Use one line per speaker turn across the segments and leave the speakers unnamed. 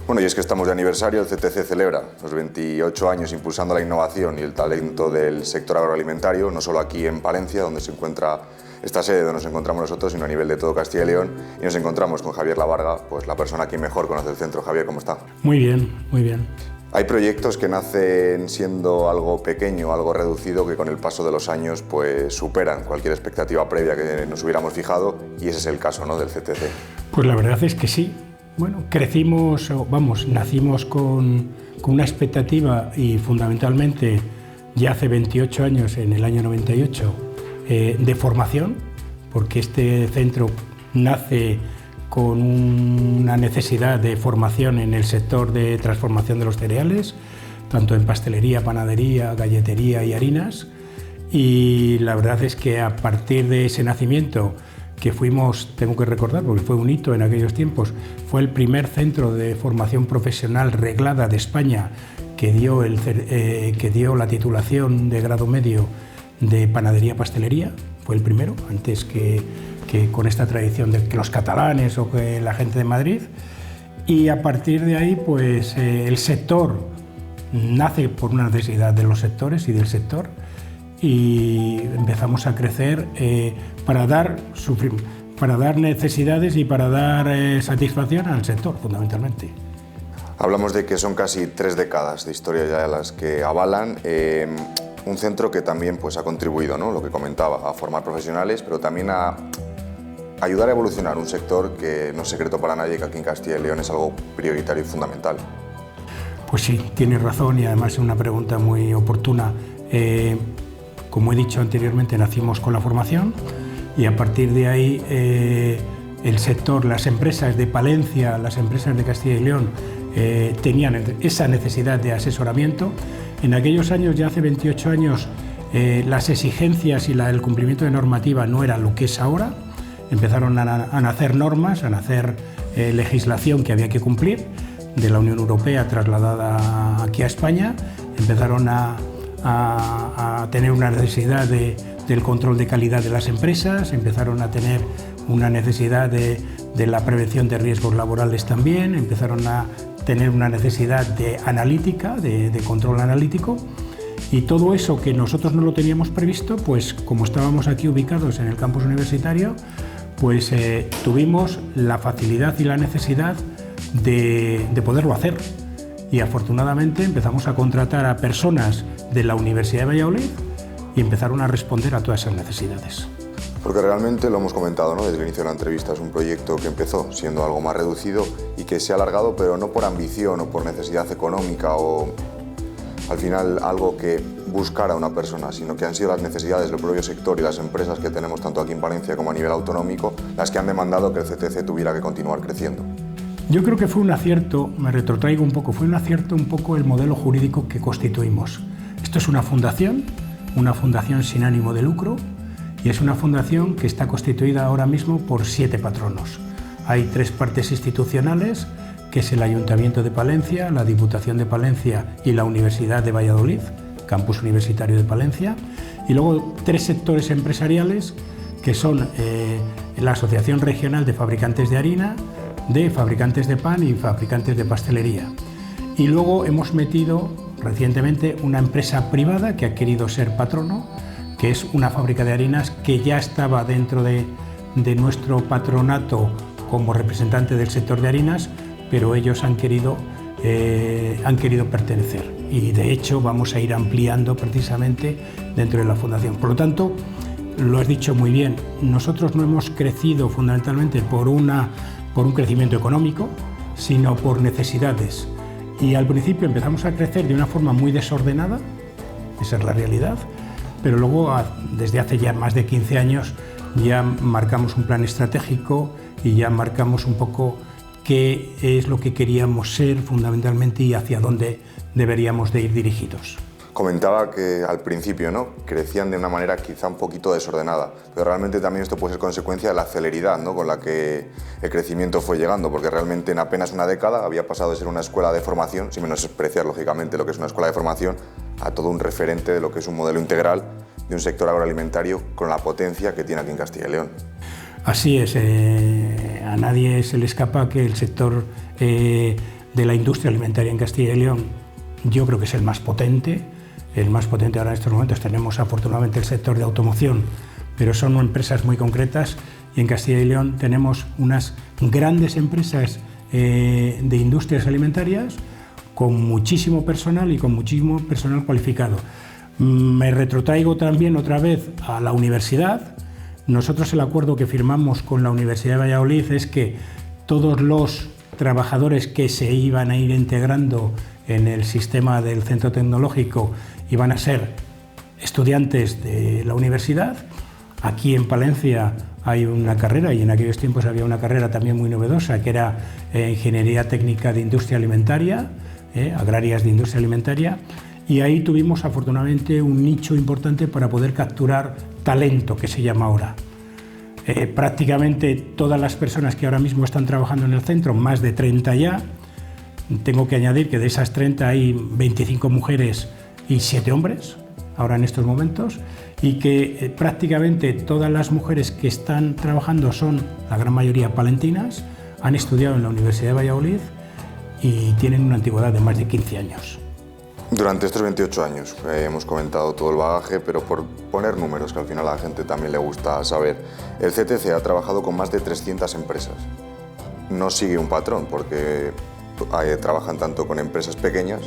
Bueno, y es que estamos de aniversario, el CTC celebra los 28 años impulsando la innovación y el talento del sector agroalimentario, no solo aquí en Palencia, donde se encuentra esta sede donde nos encontramos nosotros, sino a nivel de todo Castilla y León. Y nos encontramos con Javier Lavarga, pues la persona que mejor conoce el centro. Javier, ¿cómo está?
Muy bien, muy bien.
Hay proyectos que nacen siendo algo pequeño, algo reducido, que con el paso de los años pues superan cualquier expectativa previa que nos hubiéramos fijado, y ese es el caso, ¿no?, del CTC.
Pues la verdad es que sí. Bueno, nacimos con una expectativa y fundamentalmente ya hace 28 años, en el año 98, de formación, porque este centro nace con una necesidad de formación en el sector de transformación de los cereales, tanto en pastelería, panadería, galletería y harinas. Y la verdad es que a partir de ese nacimiento, que fuimos, tengo que recordar porque fue un hito en aquellos tiempos, fue el primer centro de formación profesional reglada de España que dio la titulación de grado medio de panadería-pastelería, fue el primero, antes que con esta tradición de que los catalanes o que la gente de Madrid. Y a partir de ahí, pues el sector nace por una necesidad de los sectores y del sector, y empezamos a crecer para dar necesidades y para dar satisfacción al sector, fundamentalmente.
Hablamos de que son casi 3 décadas de historia ya las que avalan un centro que también pues, ha contribuido, ¿no?, lo que comentaba, a formar profesionales, pero también a ayudar a evolucionar un sector que no es secreto para nadie, que aquí en Castilla y León es algo prioritario y fundamental.
Pues sí, tienes razón, y además es una pregunta muy oportuna. Como he dicho anteriormente, nacimos con la formación, y a partir de ahí el sector, las empresas de Palencia, las empresas de Castilla y León tenían esa necesidad de asesoramiento. En aquellos años, ya hace 28 años, las exigencias y el cumplimiento de normativa no era lo que es ahora. Empezaron a nacer normas, a nacer legislación que había que cumplir, de la Unión Europea trasladada aquí a España. Empezaron a tener una necesidad del control de calidad de las empresas, empezaron a tener una necesidad de la prevención de riesgos laborales también, empezaron a tener una necesidad de analítica, de control analítico, y todo eso que nosotros no lo teníamos previsto, pues como estábamos aquí ubicados en el campus universitario, pues tuvimos la facilidad y la necesidad de poderlo hacer. Y afortunadamente empezamos a contratar a personas de la Universidad de Valladolid y empezaron a responder a todas esas necesidades.
Porque realmente lo hemos comentado, ¿no?, desde el inicio de la entrevista, es un proyecto que empezó siendo algo más reducido y que se ha alargado, pero no por ambición o por necesidad económica o al final algo que buscara una persona, sino que han sido las necesidades del propio sector y las empresas que tenemos tanto aquí en Palencia como a nivel autonómico las que han demandado que el CTC tuviera que continuar creciendo.
Yo creo que fue un acierto, me retrotraigo un poco, fue un acierto un poco el modelo jurídico que constituimos. Esto es una fundación sin ánimo de lucro, y es una fundación que está constituida ahora mismo por 7 patronos. Hay 3 partes institucionales, que es el Ayuntamiento de Palencia, la Diputación de Palencia y la Universidad de Valladolid, Campus Universitario de Palencia, y luego 3 sectores empresariales, que son la Asociación Regional de Fabricantes de Harina, de fabricantes de pan y fabricantes de pastelería. Y luego hemos metido recientemente una empresa privada que ha querido ser patrono, que es una fábrica de harinas que ya estaba dentro de nuestro patronato como representante del sector de harinas, pero ellos han querido pertenecer, y de hecho vamos a ir ampliando precisamente dentro de la fundación. Por lo tanto, lo has dicho muy bien, nosotros no hemos crecido fundamentalmente por un crecimiento económico, sino por necesidades. Y al principio empezamos a crecer de una forma muy desordenada, esa es la realidad, pero luego desde hace ya más de 15 años ya marcamos un plan estratégico y ya marcamos un poco qué es lo que queríamos ser fundamentalmente y hacia dónde deberíamos de ir dirigidos.
Comentaba que al principio, ¿no?, crecían de una manera quizá un poquito desordenada, pero realmente también esto puede ser consecuencia de la celeridad, ¿no?, con la que el crecimiento fue llegando, porque realmente en apenas una década había pasado de ser una escuela de formación, sin menospreciar lógicamente lo que es una escuela de formación, a todo un referente de lo que es un modelo integral de un sector agroalimentario con la potencia que tiene aquí en Castilla y León.
Así es, a nadie se le escapa que el sector de la industria alimentaria en Castilla y León, yo creo que es el más potente. El más potente ahora en estos momentos. Tenemos afortunadamente el sector de automoción, pero son empresas muy concretas, y en Castilla y León tenemos unas grandes empresas de industrias alimentarias con muchísimo personal y con muchísimo personal cualificado. Me retrotraigo también otra vez a la universidad. Nosotros el acuerdo que firmamos con la Universidad de Valladolid es que todos los trabajadores que se iban a ir integrando en el sistema del centro tecnológico iban a ser estudiantes de la universidad. Aquí en Palencia hay una carrera, y en aquellos tiempos había una carrera también muy novedosa, que era Ingeniería Técnica de Industria Alimentaria, Agrarias de Industria Alimentaria, y ahí tuvimos afortunadamente un nicho importante para poder capturar talento, que se llama ahora. Prácticamente todas las personas que ahora mismo están trabajando en el centro, más de 30 ya, tengo que añadir que de esas 30 hay 25 mujeres y 7 hombres, ahora en estos momentos, y que prácticamente todas las mujeres que están trabajando son, la gran mayoría, palentinas, han estudiado en la Universidad de Valladolid y tienen una antigüedad de más de 15 años.
Durante estos 28 años hemos comentado todo el bagaje, pero por poner números, que al final a la gente también le gusta saber, el CTC ha trabajado con más de 300 empresas. No sigue un patrón, porque trabajan tanto con empresas pequeñas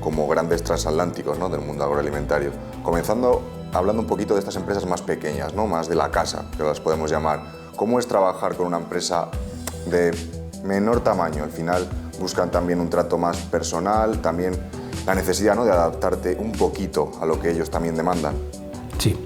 como grandes transatlánticos, ¿no?, del mundo agroalimentario. Comenzando hablando un poquito de estas empresas más pequeñas, ¿no?, más de la casa, que las podemos llamar. ¿Cómo es trabajar con una empresa de menor tamaño? Al final buscan también un trato más personal, también la necesidad, ¿no?, de adaptarte un poquito a lo que ellos también demandan.
Sí,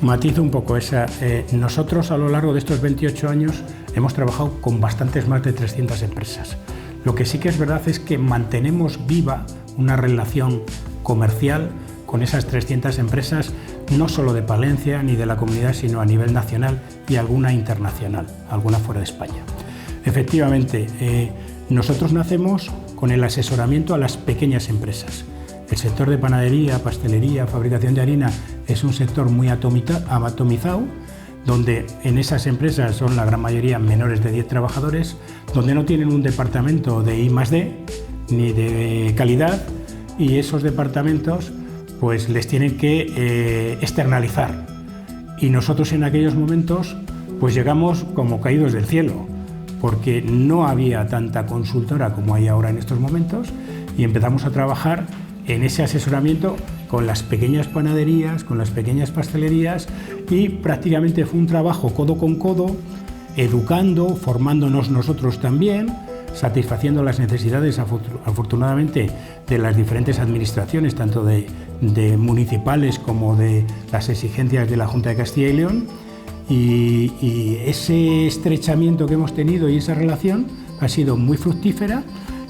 matizo un poco esa. Nosotros a lo largo de estos 28 años hemos trabajado con bastantes más de 300 empresas. Lo que sí que es verdad es que mantenemos viva una relación comercial con esas 300 empresas, no solo de Palencia ni de la comunidad, sino a nivel nacional y alguna internacional, alguna fuera de España. Efectivamente, nosotros nacemos con el asesoramiento a las pequeñas empresas. El sector de panadería, pastelería, fabricación de harina es un sector muy atomizado, donde en esas empresas son la gran mayoría menores de 10 trabajadores, donde no tienen un departamento de I+D ni de calidad, y esos departamentos pues les tienen que externalizar. Y nosotros en aquellos momentos pues llegamos como caídos del cielo, porque no había tanta consultora como hay ahora en estos momentos, y empezamos a trabajar en ese asesoramiento con las pequeñas panaderías, con las pequeñas pastelerías, y prácticamente fue un trabajo codo con codo, educando, formándonos nosotros también, satisfaciendo las necesidades, afortunadamente, de las diferentes administraciones, tanto de municipales como de las exigencias de la Junta de Castilla y León, y ese estrechamiento que hemos tenido y esa relación ha sido muy fructífera,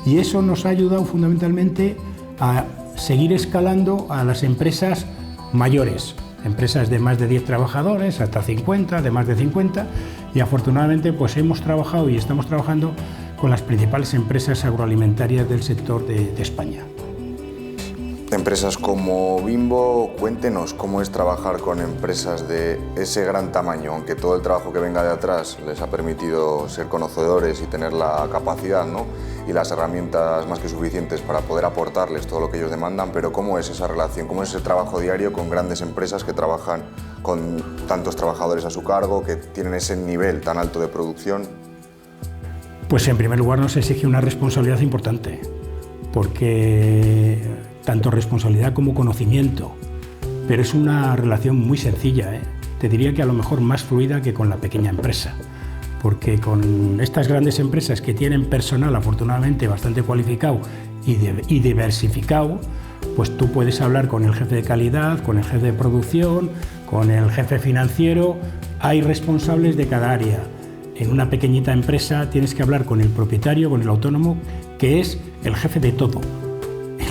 y eso nos ha ayudado fundamentalmente a seguir escalando a las empresas mayores, empresas de más de 10 trabajadores, hasta 50, de más de 50, y afortunadamente pues hemos trabajado y estamos trabajando con las principales empresas agroalimentarias del sector de España.
Empresas como Bimbo, cuéntenos cómo es trabajar con empresas de ese gran tamaño, aunque todo el trabajo que venga de atrás les ha permitido ser conocedores y tener la capacidad, ¿no?, y las herramientas más que suficientes para poder aportarles todo lo que ellos demandan, pero ¿cómo es esa relación? ¿Cómo es ese trabajo diario con grandes empresas que trabajan con tantos trabajadores a su cargo, que tienen ese nivel tan alto de producción?
Pues en primer lugar nos exige una responsabilidad importante, porque tanto responsabilidad como conocimiento, pero es una relación muy sencilla, ¿eh? Te diría que a lo mejor más fluida que con la pequeña empresa, porque con estas grandes empresas que tienen personal afortunadamente bastante cualificado y diversificado, pues tú puedes hablar con el jefe de calidad, con el jefe de producción, con el jefe financiero, hay responsables de cada área. En una pequeñita empresa tienes que hablar con el propietario, con el autónomo, que es el jefe de todo,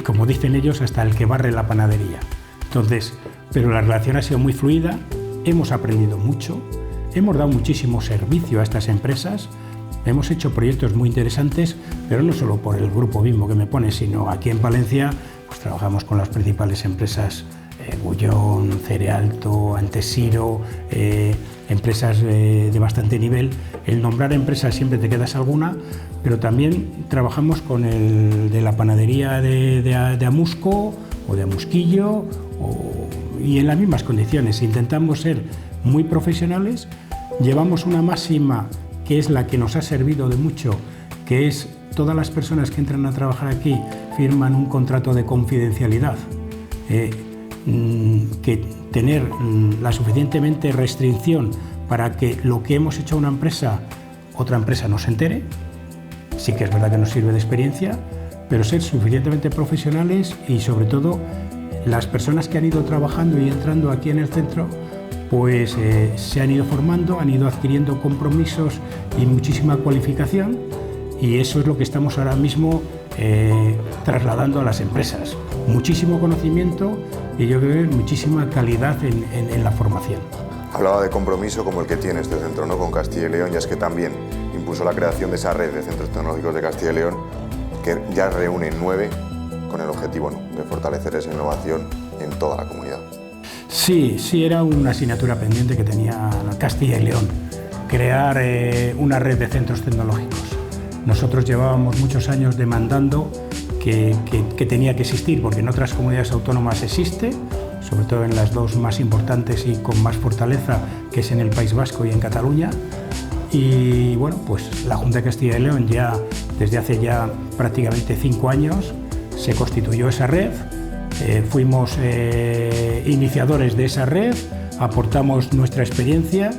como dicen ellos, hasta el que barre la panadería. Entonces, pero la relación ha sido muy fluida, hemos aprendido mucho, hemos dado muchísimo servicio a estas empresas, hemos hecho proyectos muy interesantes, pero no solo por el grupo Bimbo que me pone, sino aquí en Palencia pues trabajamos con las principales empresas Gullón, Cerealto, Antesiro, empresas de bastante nivel. El nombrar empresas siempre te quedas alguna, pero también trabajamos con el de la panadería de Amusco o de Amusquillo y en las mismas condiciones. Intentamos ser muy profesionales, llevamos una máxima que es la que nos ha servido de mucho, que es todas las personas que entran a trabajar aquí firman un contrato de confidencialidad, que tener la suficientemente restricción para que lo que hemos hecho a una empresa, otra empresa no se entere. Sí que es verdad que nos sirve de experiencia, pero ser suficientemente profesionales y sobre todo las personas que han ido trabajando y entrando aquí en el centro pues se han ido formando, han ido adquiriendo compromisos y muchísima cualificación, y eso es lo que estamos ahora mismo trasladando a las empresas. Muchísimo conocimiento y yo creo que muchísima calidad en la formación.
Hablaba de compromiso como el que tiene este centro, ¿no?, con Castilla y León, y es que también impulsó la creación de esa red de centros tecnológicos de Castilla y León, que ya reúne 9 con el objetivo, ¿no?, de fortalecer esa innovación en toda la comunidad.
Sí, era una asignatura pendiente que tenía Castilla y León, crear una red de centros tecnológicos. Nosotros llevábamos muchos años demandando que tenía que existir, porque en otras comunidades autónomas existe, sobre todo en las dos más importantes y con más fortaleza, que es en el País Vasco y en Cataluña. Y bueno, pues la Junta de Castilla y León ya desde hace ya prácticamente 5 años se constituyó esa red. Fuimos iniciadores de esa red, aportamos nuestra experiencia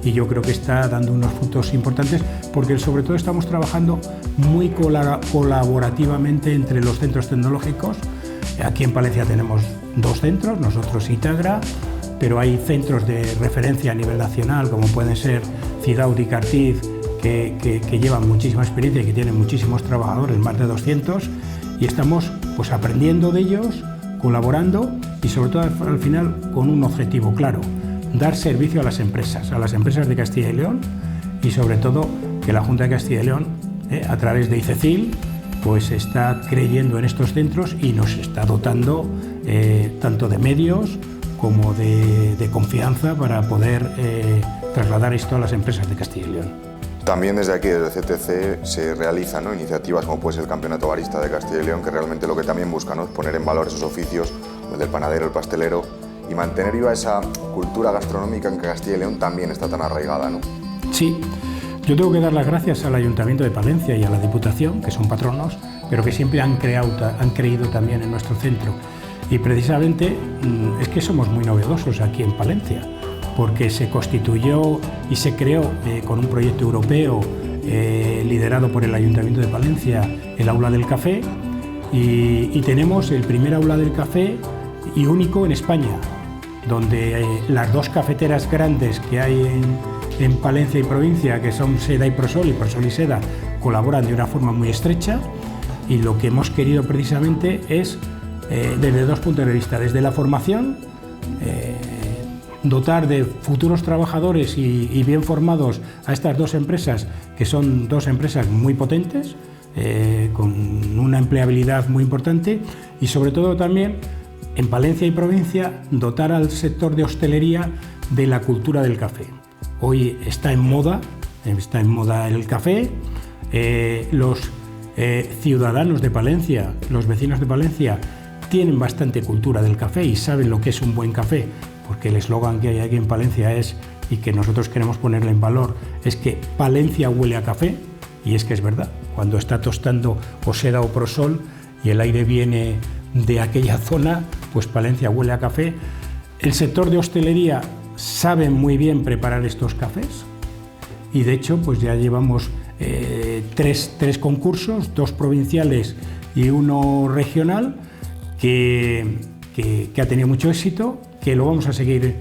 y yo creo que está dando unos frutos importantes, porque sobre todo estamos trabajando muy colaborativamente entre los centros tecnológicos. Aquí en Palencia tenemos 2 centros, nosotros y Tagra, pero hay centros de referencia a nivel nacional como pueden ser Cidaud y Cartiz, que llevan muchísima experiencia y que tienen muchísimos trabajadores, más de 200, y estamos pues aprendiendo de ellos, colaborando y sobre todo al final con un objetivo claro: dar servicio a las empresas de Castilla y León, y sobre todo que la Junta de Castilla y León, a través de ICECIL, pues está creyendo en estos centros y nos está dotando tanto de medios como de confianza para poder trasladar esto a las empresas de Castilla y León.
También desde aquí, desde el CTC, se realizan, ¿no?, iniciativas como puede ser el Campeonato Barista de Castilla y León, que realmente lo que también busca, ¿no?, es poner en valor esos oficios, el del panadero, el pastelero, y mantener viva esa cultura gastronómica en que Castilla y León también está tan arraigada, ¿no?
Sí, yo tengo que dar las gracias al Ayuntamiento de Palencia y a la Diputación, que son patronos, pero que siempre han creído también en nuestro centro. Y precisamente es que somos muy novedosos aquí en Palencia, porque se constituyó y se creó con un proyecto europeo liderado por el Ayuntamiento de Palencia, el Aula del Café, y tenemos el primer Aula del Café y único en España, donde las 2 cafeteras grandes que hay en Palencia y provincia, que son Seda y Prosol y Seda, colaboran de una forma muy estrecha, y lo que hemos querido precisamente es, desde 2 puntos de vista: desde la formación, dotar de futuros trabajadores y bien formados a estas 2 empresas, que son 2 empresas muy potentes, con una empleabilidad muy importante, y sobre todo también en Palencia y provincia dotar al sector de hostelería de la cultura del café. Hoy está en moda el café. Los ciudadanos de Palencia, los vecinos de Palencia, tienen bastante cultura del café y saben lo que es un buen café, porque el eslogan que hay aquí en Palencia es, y que nosotros queremos ponerle en valor, es que Palencia huele a café, y es que es verdad. Cuando está tostando o Seda o Prosol y el aire viene de aquella zona, pues Palencia huele a café. El sector de hostelería sabe muy bien preparar estos cafés, y de hecho pues ya llevamos 3 concursos, 2 provinciales y 1 regional, que ha tenido mucho éxito, que lo vamos a seguir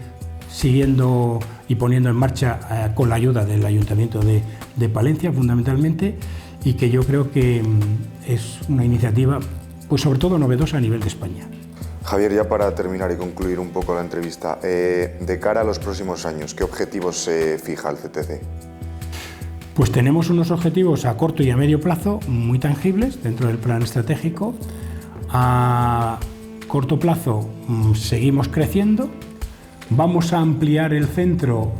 siguiendo y poniendo en marcha con la ayuda del Ayuntamiento de Palencia fundamentalmente, y que yo creo que es una iniciativa pues sobre todo novedosa a nivel de España.
Javier, ya para terminar y concluir un poco la entrevista, de cara a los próximos años, ¿qué objetivos se fija el CTC?
Pues tenemos unos objetivos a corto y a medio plazo muy tangibles dentro del plan estratégico, a corto plazo seguimos creciendo, vamos a ampliar el centro,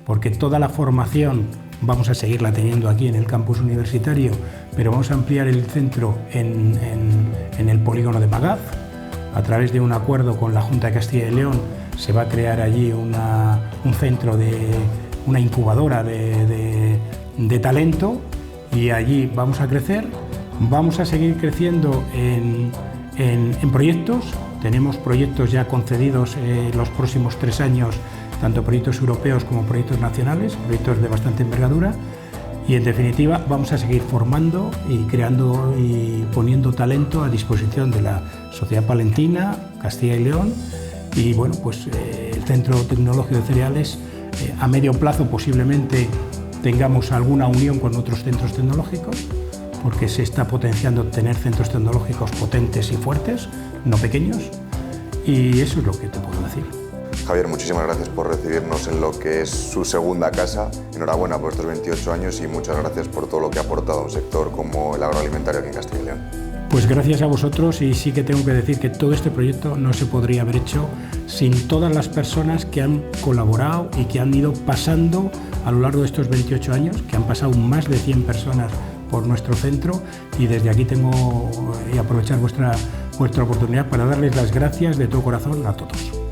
porque toda la formación vamos a seguirla teniendo aquí en el campus universitario, pero vamos a ampliar el centro en el polígono de Magaz. A través de un acuerdo con la Junta de Castilla y León se va a crear allí un centro, una incubadora de talento, y allí vamos a crecer. Vamos a seguir creciendo en proyectos. Tenemos proyectos ya concedidos los próximos 3 años, tanto proyectos europeos como proyectos nacionales, proyectos de bastante envergadura. Y en definitiva vamos a seguir formando y creando y poniendo talento a disposición de la sociedad palentina, Castilla y León. Y bueno, pues el Centro Tecnológico de Cereales, a medio plazo posiblemente tengamos alguna unión con otros centros tecnológicos, porque se está potenciando tener centros tecnológicos potentes y fuertes, no pequeños, y eso es lo que te puedo decir.
Javier, muchísimas gracias por recibirnos en lo que es su segunda casa. Enhorabuena por estos 28 años y muchas gracias por todo lo que ha aportado a un sector como el agroalimentario aquí en Castilla y León.
Pues gracias a vosotros, y sí que tengo que decir que todo este proyecto no se podría haber hecho sin todas las personas que han colaborado y que han ido pasando a lo largo de estos 28 años, que han pasado más de 100 personas por nuestro centro, y desde aquí tengo y aprovechar vuestra oportunidad para darles las gracias de todo corazón a todos.